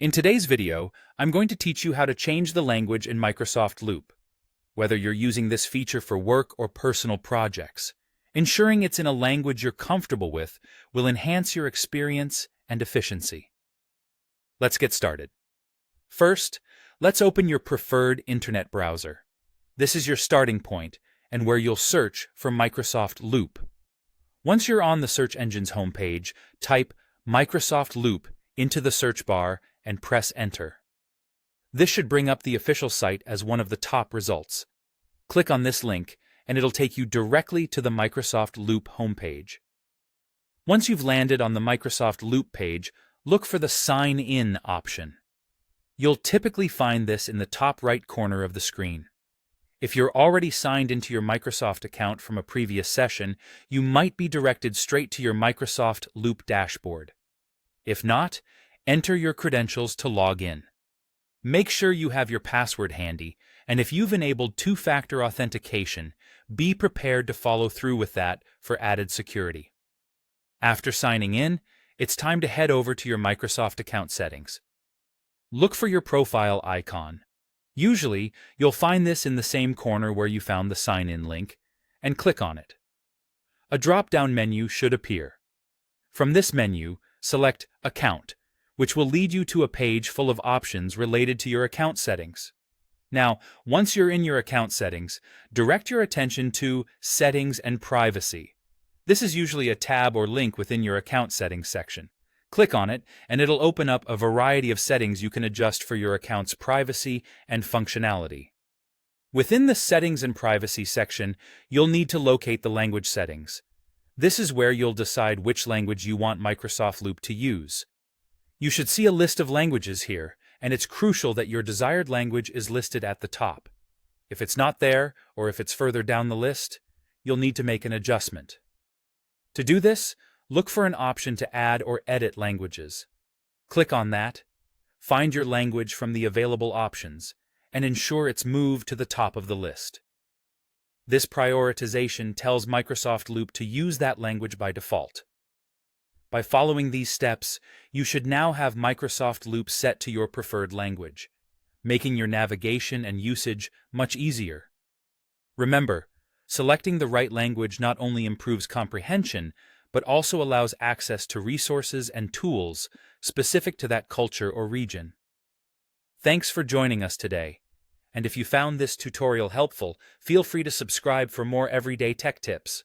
In today's video, I'm going to teach you how to change the language in Microsoft Loop, whether you're using this feature for work or personal projects. Ensuring it's in a language you're comfortable with will enhance your experience and efficiency. Let's get started. First, let's open your preferred internet browser. This is your starting point and where you'll search for Microsoft Loop. Once you're on the search engine's homepage, type Microsoft Loop into the search bar and press Enter. This should bring up the official site as one of the top results. Click on this link and it'll take you directly to the Microsoft Loop homepage. Once you've landed on the Microsoft Loop page, look for the Sign In option. You'll typically find this in the top right corner of the screen. If you're already signed into your Microsoft account from a previous session, you might be directed straight to your Microsoft Loop dashboard. If not, enter your credentials to log in. Make sure you have your password handy, and if you've enabled two-factor authentication, be prepared to follow through with that for added security. After signing in, it's time to head over to your Microsoft account settings. Look for your profile icon. Usually, you'll find this in the same corner where you found the sign-in link, and click on it. A drop-down menu should appear. From this menu, select Account, which will lead you to a page full of options related to your account settings. Now, once you're in your account settings, direct your attention to Settings and Privacy. This is usually a tab or link within your account settings section. Click on it, and it'll open up a variety of settings you can adjust for your account's privacy and functionality. Within the Settings and Privacy section, you'll need to locate the language settings. This is where you'll decide which language you want Microsoft Loop to use. You should see a list of languages here, and it's crucial that your desired language is listed at the top. If it's not there, or if it's further down the list, you'll need to make an adjustment. To do this, look for an option to add or edit languages. Click on that, find your language from the available options, and ensure it's moved to the top of the list. This prioritization tells Microsoft Loop to use that language by default. By following these steps, you should now have Microsoft Loop set to your preferred language, making your navigation and usage much easier. Remember, selecting the right language not only improves comprehension, but also allows access to resources and tools specific to that culture or region. Thanks for joining us today, and if you found this tutorial helpful, feel free to subscribe for more everyday tech tips.